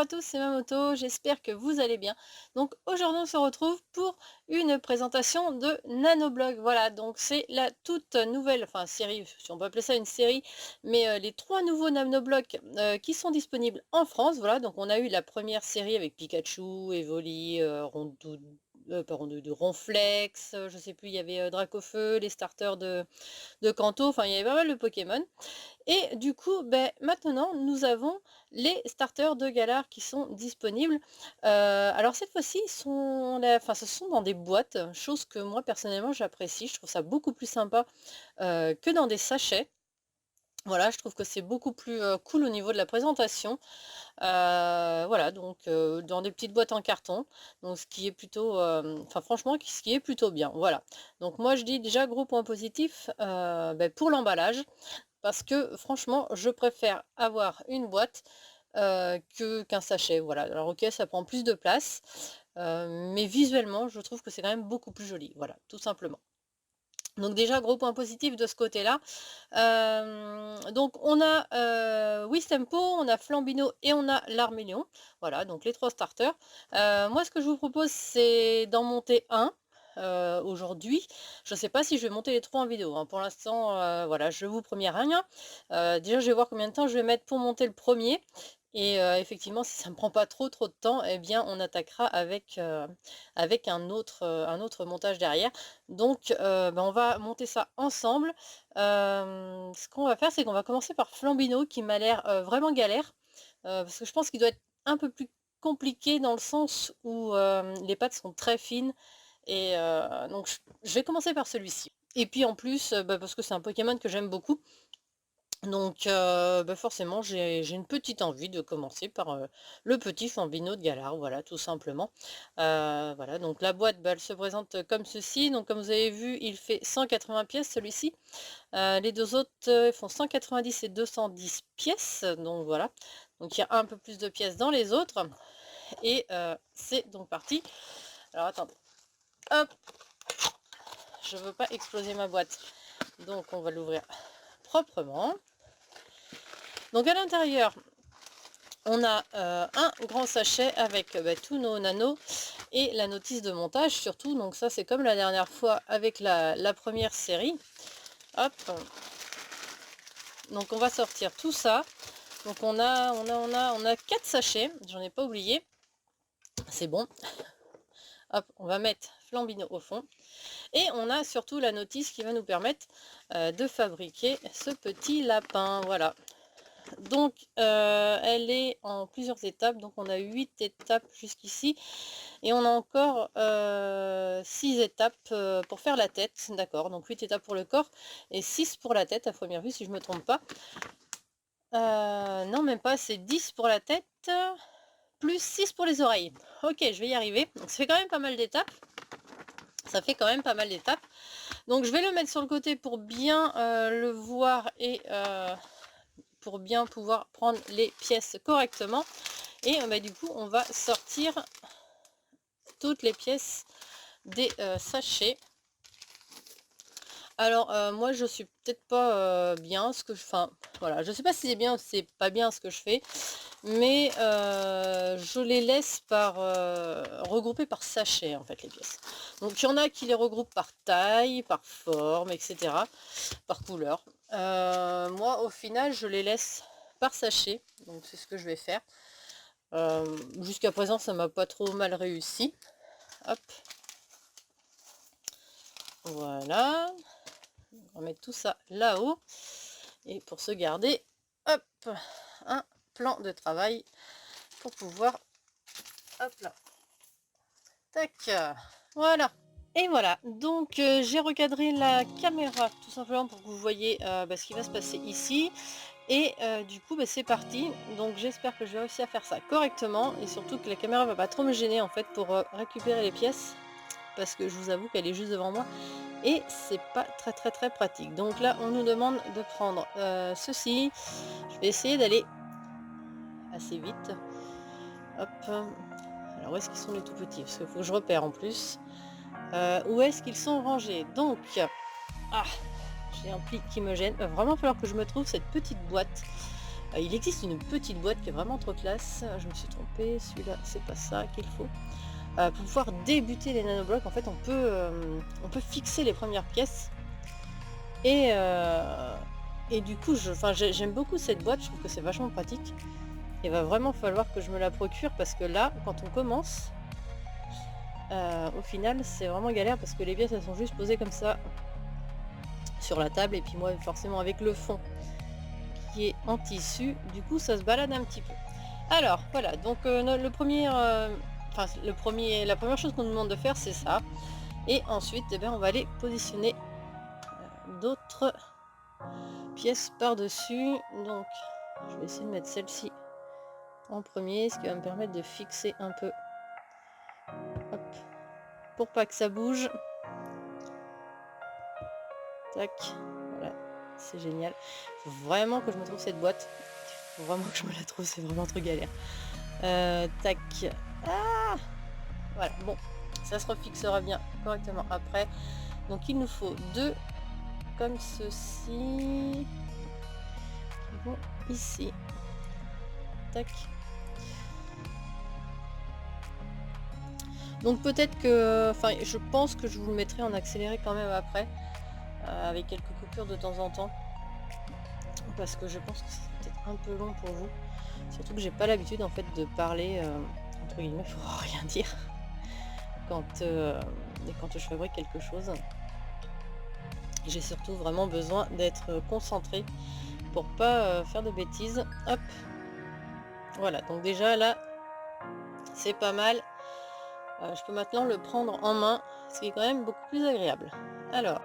à tous, c'est Mamoto, j'espère que vous allez bien. Donc aujourd'hui on se retrouve pour une présentation de Nanoblog. Voilà, donc c'est la toute nouvelle, enfin série, si on peut appeler ça une série, mais les trois nouveaux Nanoblogs qui sont disponibles en France. Voilà, donc on a eu la première série avec Pikachu, Evoli, pas Rondoudou, Ronflex, je sais plus, il y avait Dracofeu, les starters de Kanto, enfin il y avait pas mal de Pokémon. Et du coup, ben maintenant, nous avons les starters de Galar qui sont disponibles. Alors cette fois-ci, enfin, ce sont dans des boîtes, chose que moi personnellement j'apprécie. Je trouve ça beaucoup plus sympa que dans des sachets. Voilà, je trouve que c'est beaucoup plus cool au niveau de la présentation. Voilà, donc dans des petites boîtes en carton, donc ce qui est plutôt, enfin franchement, ce qui est plutôt bien. Voilà. Donc moi je dis déjà gros point positif ben, pour l'emballage. Parce que franchement, je préfère avoir une boîte, qu'un sachet, voilà. Alors OK, ça prend plus de place, mais visuellement, je trouve que c'est quand même beaucoup plus joli, voilà, tout simplement. Donc déjà, gros point positif de ce côté-là. Donc on a, Wistempo, on a Flambino et on a l'Armélion. Voilà, donc les 3 starters. Moi, ce que je vous propose, c'est d'en monter un, aujourd'hui. Je ne sais pas si je vais monter les 3 en vidéo, hein. Pour l'instant, voilà, je vous promets rien. Déjà, je vais voir combien de temps je vais mettre pour monter le premier. Et effectivement, si ça ne me prend pas trop de temps, eh bien, on attaquera avec un autre montage derrière. Donc, bah, on va monter ça ensemble. Ce qu'on va faire, c'est qu'on va commencer par Flambino, qui m'a l'air vraiment galère, parce que je pense qu'il doit être un peu plus compliqué dans le sens où les pattes sont très fines. Et donc, je vais commencer par celui-ci. Et puis en plus, bah, parce que c'est un Pokémon que j'aime beaucoup, donc bah, forcément j'ai une petite envie de commencer par, le petit Flambino de Galar, voilà, tout simplement. Voilà, donc la boîte, bah, elle se présente comme ceci. Donc comme vous avez vu, il fait 180 pièces celui-ci. Les 2 autres, ils font 190 et 210 pièces, donc voilà. Donc il y a un peu plus de pièces dans les autres et c'est donc parti. Alors attendez, hop, je veux pas exploser ma boîte, donc on va l'ouvrir proprement. Donc à l'intérieur, on a un grand sachet avec bah, tous nos nanos et la notice de montage surtout. Donc ça, c'est comme la dernière fois avec la première série. Hop. Donc on va sortir tout ça. Donc on a 4 sachets, j'en ai pas oublié. C'est bon. Hop, on va mettre Flambino au fond. Et on a surtout la notice qui va nous permettre de fabriquer ce petit lapin. Voilà. Donc elle est en plusieurs étapes. Donc on a 8 étapes jusqu'ici. Et on a encore 6 étapes pour faire la tête. D'accord, donc 8 étapes pour le corps et 6 pour la tête à première vue si je me trompe pas. Non, même pas, c'est 10 pour la tête, plus 6 pour les oreilles. Ok, je vais y arriver. Donc ça fait quand même pas mal d'étapes. Ça fait quand même pas mal d'étapes. Donc je vais le mettre sur le côté pour bien le voir et pour bien pouvoir prendre les pièces correctement. Et bah, du coup, on va sortir toutes les pièces des sachets. Alors moi je suis peut-être pas bien ce que je... Enfin voilà, je sais pas si c'est bien ou si c'est pas bien ce que je fais, mais je les laisse par regrouper par sachet en fait les pièces. Donc il y en a qui les regroupent par taille, par forme, etc. par couleur. Moi au final je les laisse par sachet, donc c'est ce que je vais faire. Jusqu'à présent ça m'a pas trop mal réussi. Hop. Voilà. On va mettre tout ça là-haut. Et pour se garder, hop, un plan de travail pour pouvoir, hop là, tac, voilà. Et voilà, donc j'ai recadré la caméra tout simplement pour que vous voyez bah, ce qui va se passer ici. Et du coup, bah, c'est parti. Donc j'espère que je vais réussir à faire ça correctement et surtout que la caméra va pas trop me gêner en fait pour récupérer les pièces. Parce que je vous avoue qu'elle est juste devant moi et c'est pas très pratique. Donc là on nous demande de prendre ceci. Je vais essayer d'aller assez vite. Hop. Alors où est-ce qu'ils sont les tout petits? Parce qu'il faut que je repère en plus. Où est-ce qu'ils sont rangés? Donc ah, j'ai un pli qui me gêne. Il va vraiment falloir que je me trouve cette petite boîte Il existe une petite boîte qui est vraiment trop classe. Je me suis trompée, celui-là, c'est pas ça qu'il faut. Pour pouvoir débuter les nanoblocs, en fait, on peut fixer les premières pièces et du coup, j'aime beaucoup cette boîte, je trouve que c'est vachement pratique. Il va vraiment falloir que je me la procure parce que là, quand on commence, au final, c'est vraiment galère parce que les pièces, elles sont juste posées comme ça sur la table et puis moi, forcément, avec le fond qui est en tissu, du coup, ça se balade un petit peu. Alors, voilà, donc la première chose qu'on nous demande de faire, c'est ça. Et ensuite, eh ben, on va aller positionner d'autres pièces par-dessus. Donc, je vais essayer de mettre celle-ci en premier, ce qui va me permettre de fixer un peu. Hop, pour pas que ça bouge. Tac, voilà, c'est génial. Faut vraiment que je me trouve cette boîte. Faut vraiment que je me la trouve, c'est vraiment trop galère. Tac. Ah, voilà, bon, ça se refixera bien correctement après. Donc il nous faut deux comme ceci qui vont ici. Tac. Donc peut-être que, enfin, je pense que je vous le mettrai en accéléré quand même après, avec quelques coupures de temps en temps, parce que je pense que c'est peut-être un peu long pour vous. Surtout que j'ai pas l'habitude en fait de parler entre guillemets pour rien dire quand quand je fabrique quelque chose. J'ai surtout vraiment besoin d'être concentrée pour pas faire de bêtises. Hop, voilà. Donc déjà là, c'est pas mal. Je peux maintenant le prendre en main, ce qui est quand même beaucoup plus agréable. Alors,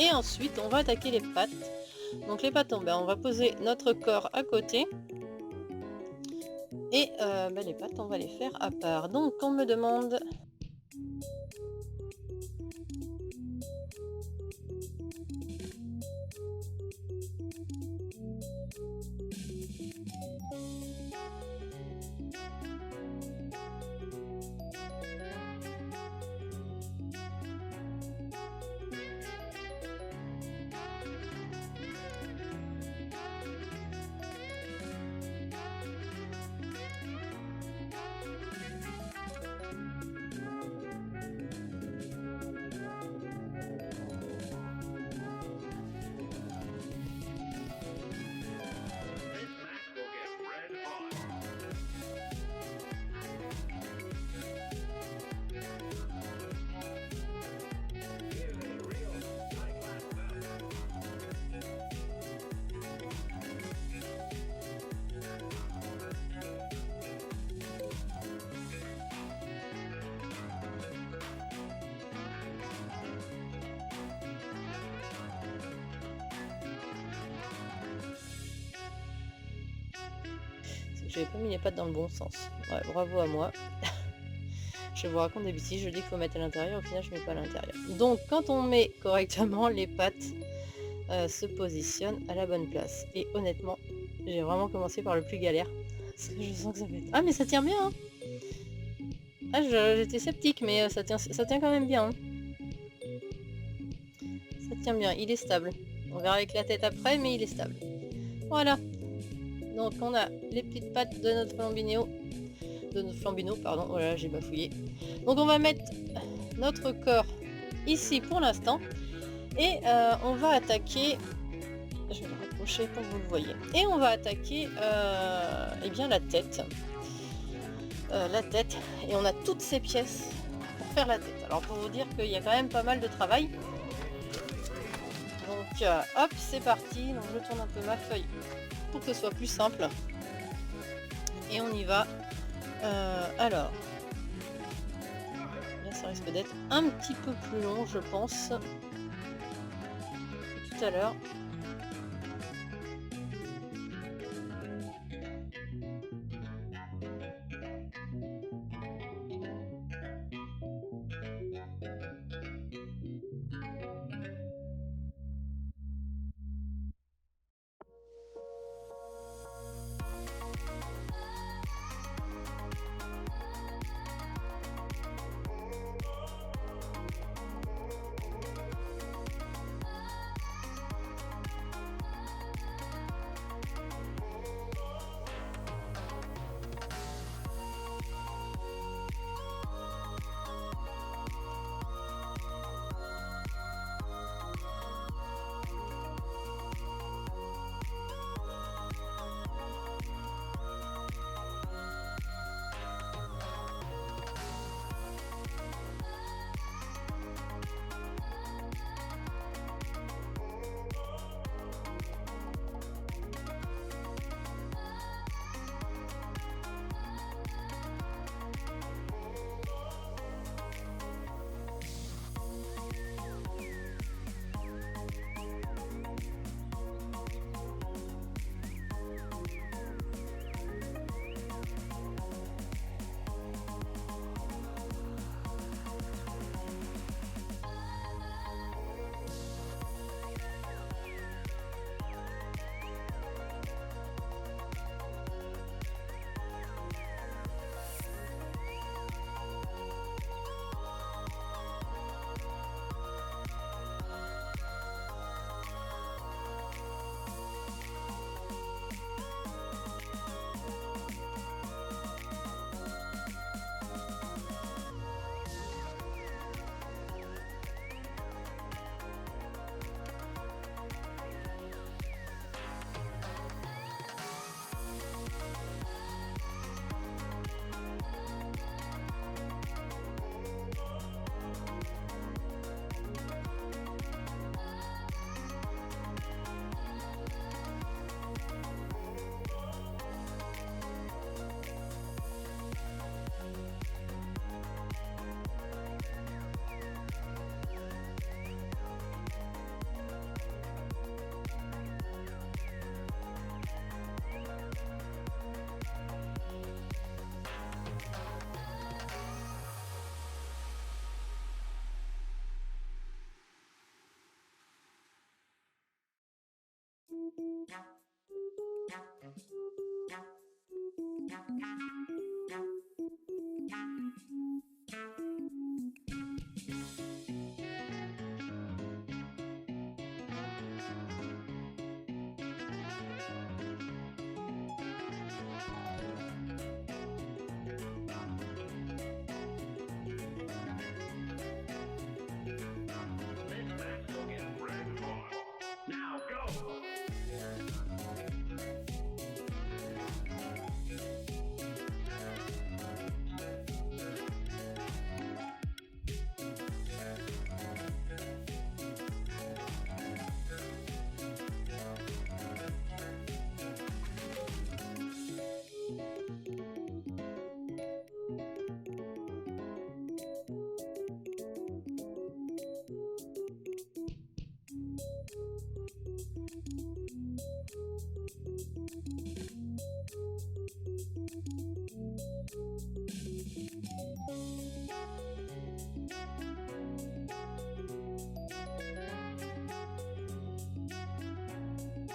et ensuite, on va attaquer les pattes. Donc les pattes, on va poser notre corps à côté. Et les pattes, on va les faire à part. Donc on me demande... J'avais pas mis les pattes dans le bon sens. Ouais, bravo à moi. Je vous raconte des bêtises, je dis qu'il faut mettre à l'intérieur, au final je mets pas à l'intérieur. Donc quand on met correctement, les pattes se positionnent à la bonne place. Et honnêtement, j'ai vraiment commencé par le plus galère. Parce que je sens que ça va être... Ah mais ça tient bien hein. Ah j'étais sceptique mais ça tient quand même bien. Hein. Ça tient bien, il est stable. On verra avec la tête après mais il est stable. Voilà. Donc on a les petites pattes de notre flambino, pardon, voilà, j'ai bafouillé. Donc on va mettre notre corps ici pour l'instant et on va attaquer, je vais le rapprocher pour que vous le voyez, et on va attaquer eh bien la tête, et on a toutes ces pièces pour faire la tête. Alors pour vous dire qu'il y a quand même pas mal de travail. Donc hop, c'est parti. Donc je tourne un peu ma feuille pour que ce soit plus simple. Et on y va. Alors, là ça risque d'être un petit peu plus long, je pense, que tout à l'heure.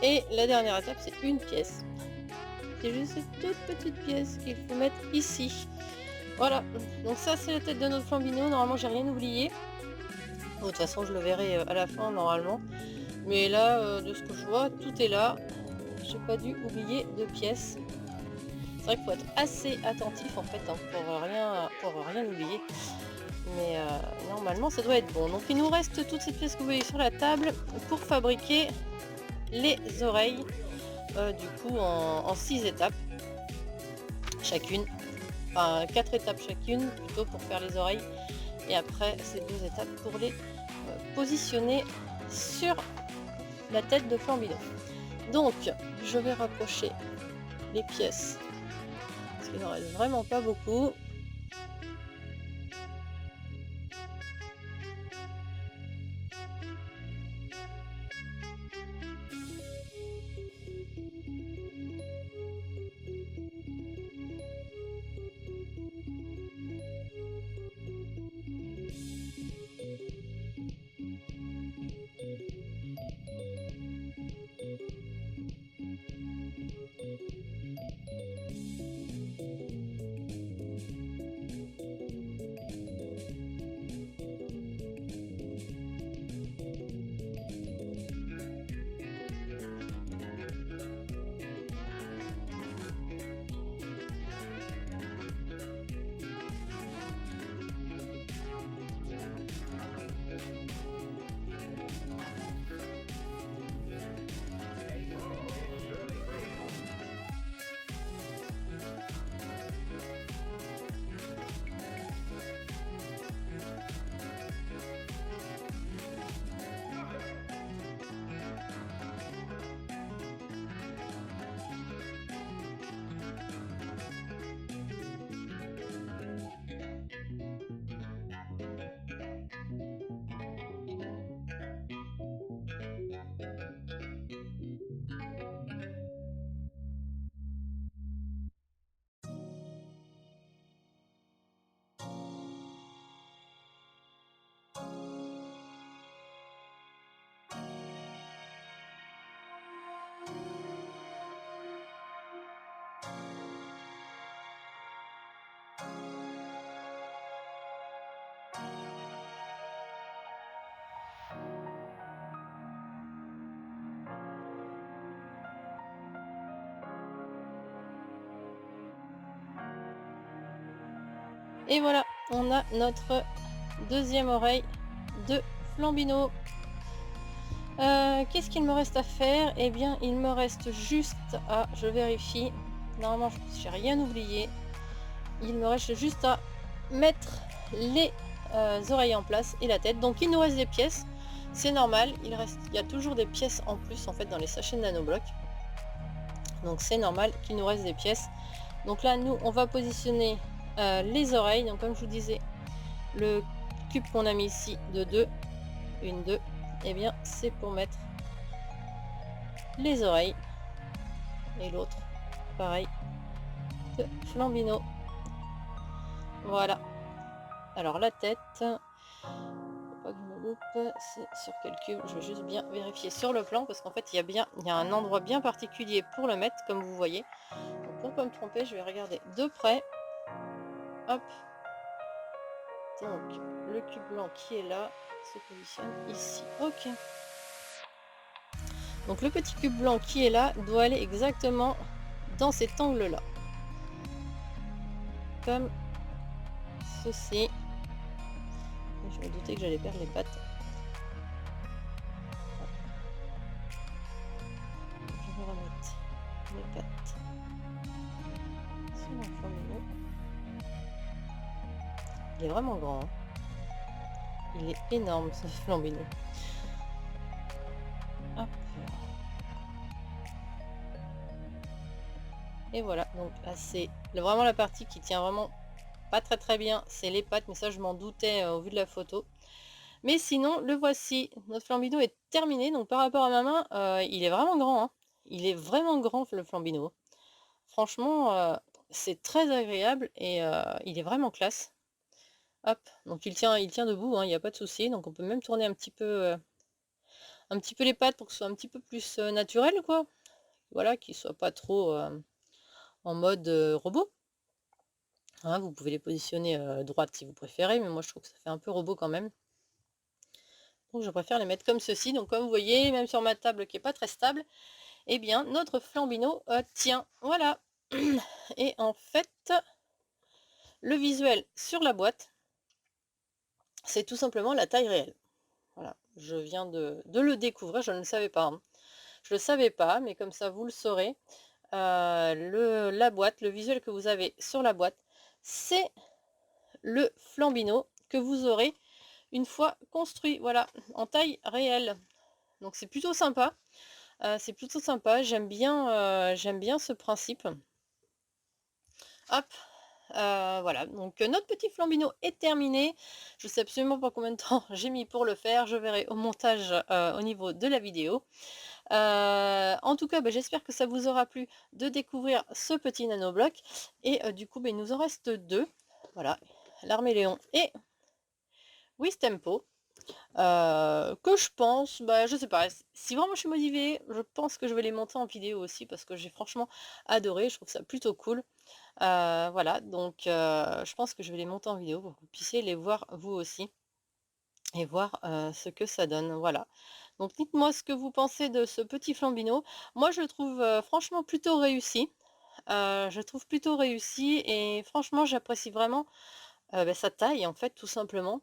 Et la dernière étape, c'est une pièce. C'est juste cette toute petite pièce qu'il faut mettre ici. Voilà, donc ça c'est la tête de notre flambino. Normalement j'ai rien oublié. De toute façon je le verrai à la fin normalement. Mais là, de ce que je vois, tout est là. j'ai pas dû oublier de pièces. C'est vrai qu'il faut être assez attentif en fait, hein, pour rien oublier. Mais normalement ça doit être bon. Donc il nous reste toutes ces pièces que vous voyez sur la table pour fabriquer les oreilles, du coup en 6 étapes chacune. Enfin 4 étapes chacune plutôt pour faire les oreilles. Et après ces 2 étapes pour les positionner sur la tête de Flambino. Donc je vais rapprocher les pièces parce qu'il n'en reste vraiment pas beaucoup. Et voilà, on a notre deuxième oreille de Flambino. Qu'est-ce qu'il me reste à faire? Eh bien, il me reste juste à... Je vérifie. Normalement, j'ai rien oublié. Il me reste juste à mettre les oreilles en place et la tête. Donc, il nous reste des pièces. C'est normal. Il y a toujours des pièces en plus, en fait, dans les sachets de Nanobloc. Donc, c'est normal qu'il nous reste des pièces. Donc là, nous, on va positionner les oreilles. Donc, comme je vous disais, le cube qu'on a mis ici de 2, une, 2, et bien, c'est pour mettre les oreilles. Et l'autre, pareil, de Flambino. Voilà. Alors, la tête, faut pas que je me loupe, c'est sur quel cube? Je vais juste bien vérifier sur le plan, parce qu'en fait, il y a un endroit bien particulier pour le mettre, comme vous voyez. Donc, pour pas me tromper, je vais regarder de près. Hop. Donc, le cube blanc qui est là se positionne ici. Ok. Donc, le petit cube blanc qui est là doit aller exactement dans cet angle-là. Comme ceci. Je me doutais que j'allais perdre les pattes. Je vais remettre les pattes sur mon Flambino. Il est vraiment grand. Hein. Il est énorme ce Flambino. Hop. Et voilà, donc là c'est vraiment la partie qui tient vraiment pas très bien, c'est les pattes, mais ça je m'en doutais au vu de la photo. Mais sinon, le voici, notre Flambino est terminé, donc par rapport à ma main, il est vraiment grand. Hein. Il est vraiment grand le Flambino. Franchement, c'est très agréable et il est vraiment classe. Hop, donc il tient debout, hein, il n'y a pas de souci. Donc on peut même tourner un petit peu les pattes pour que ce soit un petit peu plus naturel, quoi. Voilà, qu'il soit pas trop en mode robot. Hein, vous pouvez les positionner droite si vous préférez, mais moi je trouve que ça fait un peu robot quand même. Donc je préfère les mettre comme ceci. Donc comme vous voyez, même sur ma table qui est pas très stable, eh bien notre Flambino tient. Voilà. Et en fait, le visuel sur la boîte, c'est tout simplement la taille réelle. Voilà, je viens de le découvrir, je ne le savais pas, hein. Je le savais pas, mais comme ça vous le saurez. La boîte, le visuel que vous avez sur la boîte, c'est le Flambino que vous aurez une fois construit, voilà, en taille réelle. Donc c'est plutôt sympa, j'aime bien ce principe. Hop, voilà, donc notre petit Flambino est terminé. Je sais absolument pas combien de temps j'ai mis pour le faire, je verrai au montage, au niveau de la vidéo. En tout cas, bah, j'espère que ça vous aura plu de découvrir ce petit nanobloc et du coup, bah, il nous en reste 2. Voilà, l'Arméléon et Wistempo, que je pense, bah, je sais pas, si vraiment je suis motivée, je pense que je vais les monter en vidéo aussi parce que j'ai franchement adoré, je trouve ça plutôt cool. Voilà, donc je pense que je vais les monter en vidéo pour que vous puissiez les voir vous aussi et voir, ce que ça donne, voilà. Donc dites-moi ce que vous pensez de ce petit Flambino. Moi je le trouve, franchement plutôt réussi. Je le trouve plutôt réussi et franchement j'apprécie vraiment, bah, sa taille en fait tout simplement.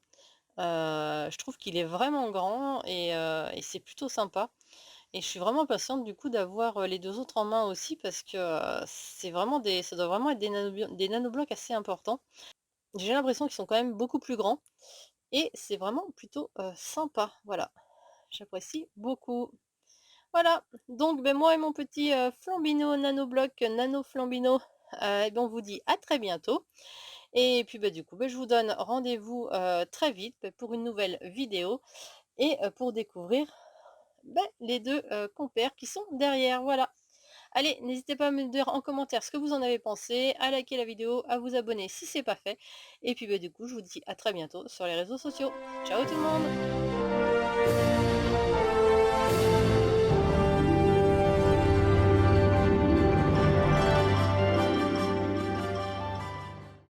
Je trouve qu'il est vraiment grand et c'est plutôt sympa et je suis vraiment patiente du coup d'avoir, les 2 autres en main aussi parce que, c'est vraiment ça doit vraiment être des nanoblocs assez importants. J'ai l'impression qu'ils sont quand même beaucoup plus grands et c'est vraiment plutôt, sympa, voilà. J'apprécie beaucoup. Voilà, donc ben moi et mon petit, Flambino nanobloc, Nano Flambino, et ben on vous dit à très bientôt et puis, bah, du coup, bah, je vous donne rendez-vous, très vite, bah, pour une nouvelle vidéo et pour découvrir, bah, les 2 compères qui sont derrière, voilà. Allez, n'hésitez pas à me dire en commentaire ce que vous en avez pensé, à liker la vidéo, à vous abonner si c'est pas fait et puis, bah, du coup, je vous dis à très bientôt sur les réseaux sociaux. Ciao tout le monde!